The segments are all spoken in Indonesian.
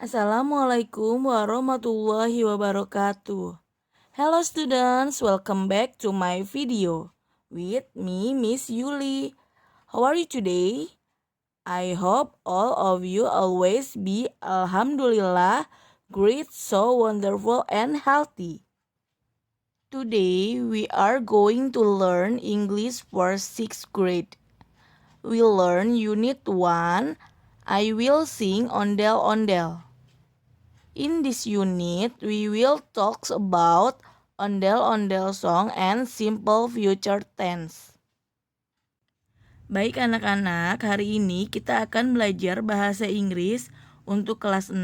Assalamualaikum warahmatullahi wabarakatuh. Hello students, welcome back to my video. With me, Miss Yuli. How are you today? I hope all of you always be alhamdulillah, great, so wonderful and healthy. Today, we are going to learn English for 6th grade. We'll learn Unit 1, I will sing ondel-ondel. In this unit, we will talk about ondel-ondel song and simple future tense. Baik anak-anak, hari ini kita akan belajar bahasa Inggris untuk kelas 6.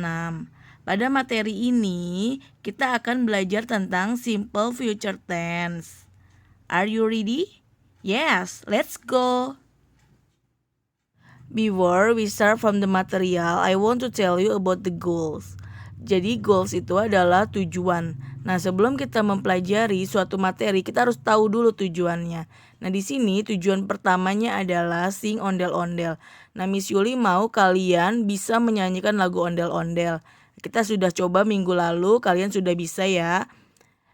Pada materi ini, kita akan belajar tentang simple future tense. Are you ready? Yes, let's go! Before we start from the material, I want to tell you about the goals. Jadi goals itu adalah tujuan. Nah, sebelum kita mempelajari suatu materi, kita harus tahu dulu tujuannya. Nah, di sini tujuan pertamanya adalah sing ondel-ondel. Nah, Miss Yuli mau kalian bisa menyanyikan lagu ondel-ondel. Kita sudah coba minggu lalu, kalian sudah bisa ya.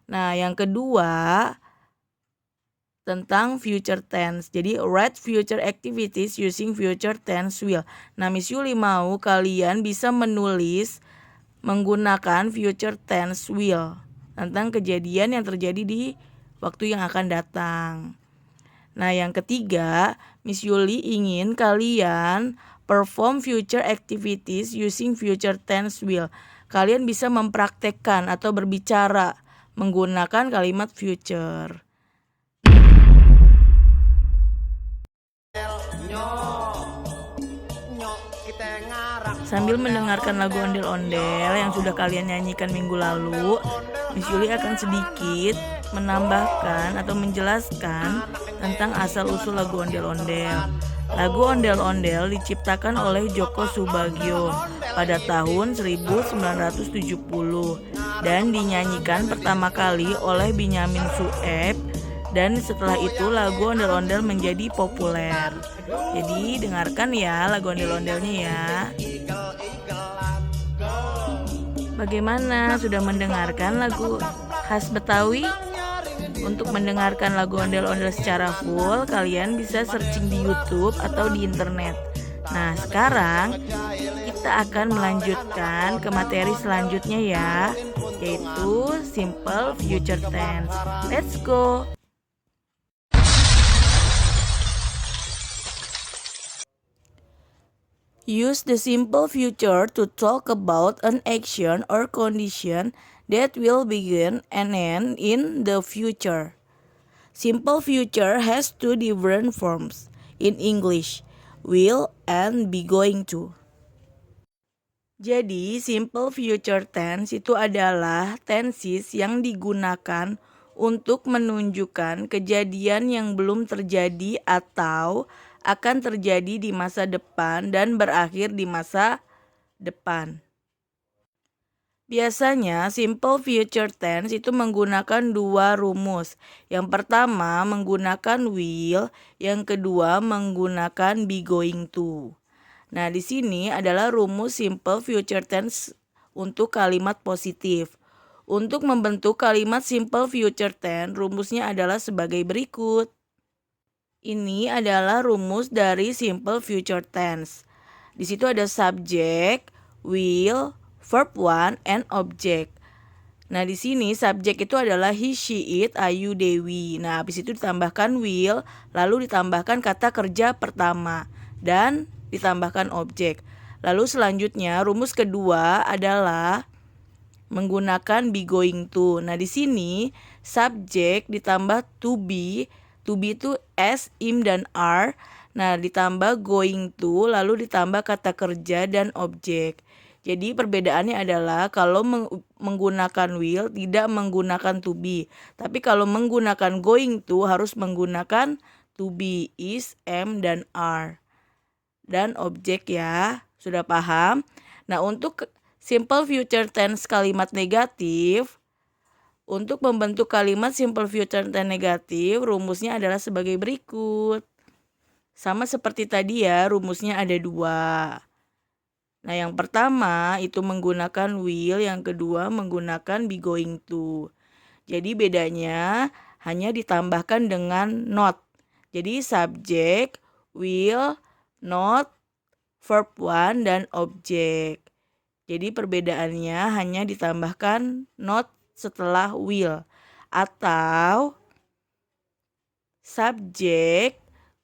Nah, yang kedua tentang future tense. Jadi write future activities using future tense will. Nah, Miss Yuli mau kalian bisa menulis menggunakan future tense will tentang kejadian yang terjadi di waktu yang akan datang. Nah, yang ketiga, Miss Yuli ingin kalian perform future activities using future tense will. Kalian bisa mempraktekkan atau berbicara menggunakan kalimat future. Sambil mendengarkan lagu ondel-ondel yang sudah kalian nyanyikan minggu lalu, Miss Yuli akan sedikit menambahkan atau menjelaskan tentang asal-usul lagu ondel-ondel. Lagu ondel-ondel diciptakan oleh Djoko Soebagio pada tahun 1970 dan dinyanyikan pertama kali oleh Benyamin Sueb. Dan setelah itu lagu ondel-ondel menjadi populer. Jadi dengarkan ya lagu ondel-ondelnya ya. Bagaimana? Sudah mendengarkan lagu khas Betawi? Untuk mendengarkan lagu ondel-ondel secara full, kalian bisa searching di YouTube atau di internet. Nah, sekarang kita akan melanjutkan ke materi selanjutnya ya, yaitu simple future tense. Let's go! Use the simple future to talk about an action or condition that will begin and end in the future. Simple future has two different forms in English, will and be going to. Jadi, simple future tense itu adalah tenses yang digunakan untuk menunjukkan kejadian yang belum terjadi atau akan terjadi di masa depan dan berakhir di masa depan. Biasanya simple future tense itu menggunakan dua rumus. Yang pertama menggunakan will, yang kedua menggunakan be going to. Nah, di sini adalah rumus simple future tense untuk kalimat positif. Untuk membentuk kalimat simple future tense, rumusnya adalah sebagai berikut. Ini adalah rumus dari simple future tense. Di situ ada subject, will, verb one, and object. Nah, di sini subject itu adalah he, she, it, Ayu, Dewi. Nah, habis itu ditambahkan will, lalu ditambahkan kata kerja pertama dan ditambahkan objek. Lalu selanjutnya rumus kedua adalah menggunakan be going to. Nah, di sini subject ditambah to be itu s, im, dan are. Nah, ditambah going to, lalu ditambah kata kerja dan objek. Jadi perbedaannya adalah kalau menggunakan will tidak menggunakan to be. Tapi kalau menggunakan going to harus menggunakan to be, is, am, dan are. Dan objek ya, sudah paham? Nah, untuk simple future tense kalimat negatif, untuk membentuk kalimat simple future tense negatif, rumusnya adalah sebagai berikut. Sama seperti tadi ya, rumusnya ada dua. Nah, yang pertama itu menggunakan will, yang kedua menggunakan be going to. Jadi bedanya hanya ditambahkan dengan not. Jadi subjek, will, not, verb one, dan objek. Jadi perbedaannya hanya ditambahkan not setelah will. Atau subjek,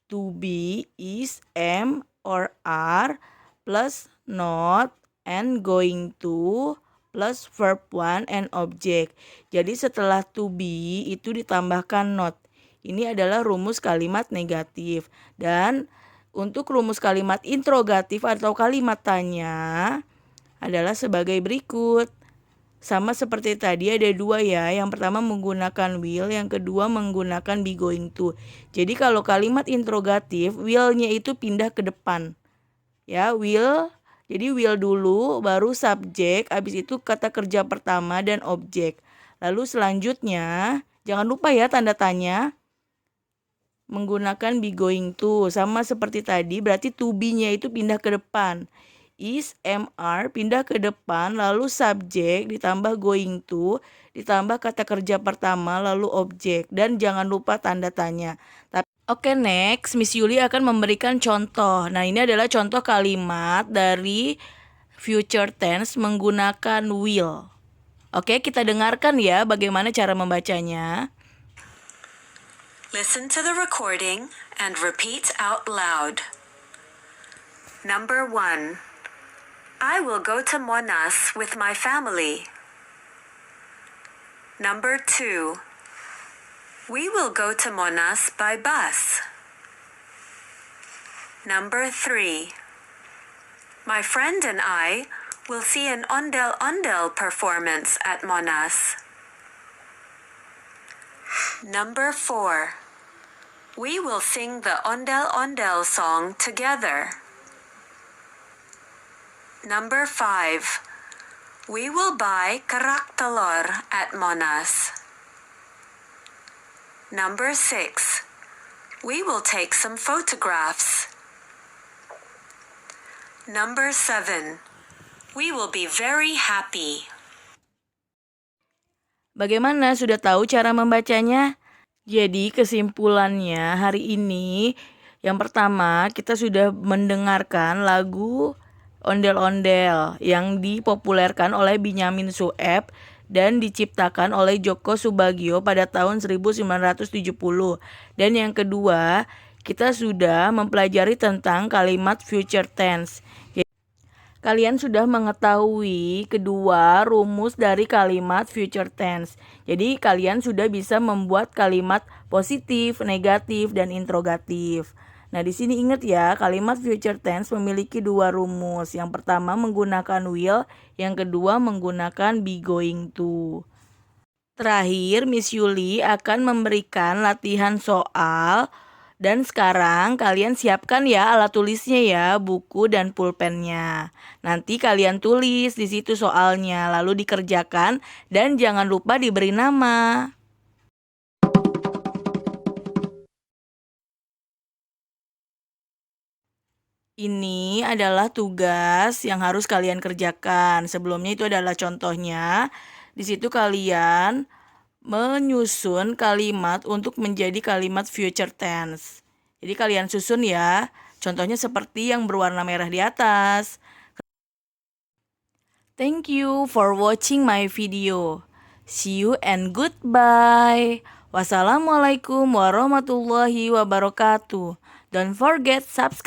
to be, is, am, or are, plus not and going to, plus verb one and object. Jadi setelah to be itu ditambahkan not. Ini adalah rumus kalimat negatif. Dan untuk rumus kalimat interrogatif atau kalimat tanya adalah sebagai berikut. Sama seperti tadi ada dua ya. Yang pertama menggunakan will, yang kedua menggunakan be going to. Jadi kalau kalimat interrogatif, will-nya itu pindah ke depan. Ya, will. Jadi will dulu, baru subjek, habis itu kata kerja pertama dan objek. Lalu selanjutnya, jangan lupa ya tanda tanya. Menggunakan be going to. Sama seperti tadi, berarti to be-nya itu pindah ke depan. Is, am, are pindah ke depan, lalu subjek ditambah going to, ditambah kata kerja pertama, lalu objek. Dan jangan lupa tanda tanya. Oke, next, Miss Yuli akan memberikan contoh. Nah, ini adalah contoh kalimat dari future tense menggunakan will. Oke, kita dengarkan ya bagaimana cara membacanya. Listen to the recording and repeat out loud. Number 1. I will go to Monas with my family. Number 2. We will go to Monas by bus. Number 3. My friend and I will see an ondel-ondel performance at Monas. Number 4. We will sing the ondel-ondel song together. Number 5. We will buy kerak telur at Monas. Number 6. We will take some photographs. Number 7. We will be very happy. Bagaimana, sudah tahu cara membacanya? Jadi kesimpulannya hari ini, yang pertama kita sudah mendengarkan lagu Ondel-Ondel yang dipopulerkan oleh Benyamin Sueb dan diciptakan oleh Djoko Subagio pada tahun 1970. Dan yang kedua, kita sudah mempelajari tentang kalimat future tense. Kalian sudah mengetahui kedua rumus dari kalimat future tense. Jadi kalian sudah bisa membuat kalimat positif, negatif, dan interrogatif. Nah, di sini ingat ya, kalimat future tense memiliki dua rumus. Yang pertama menggunakan will, yang kedua menggunakan be going to. Terakhir, Miss Yuli akan memberikan latihan soal. Dan sekarang kalian siapkan ya alat tulisnya ya, buku dan pulpennya. Nanti kalian tulis di situ soalnya, lalu dikerjakan dan jangan lupa diberi nama. Ini adalah tugas yang harus kalian kerjakan. Sebelumnya itu adalah contohnya. Di situ kalian menyusun kalimat untuk menjadi kalimat future tense. Jadi kalian susun ya. Contohnya seperti yang berwarna merah di atas. Thank you for watching my video. See you and goodbye. Wassalamualaikum warahmatullahi wabarakatuh. Don't forget subscribe.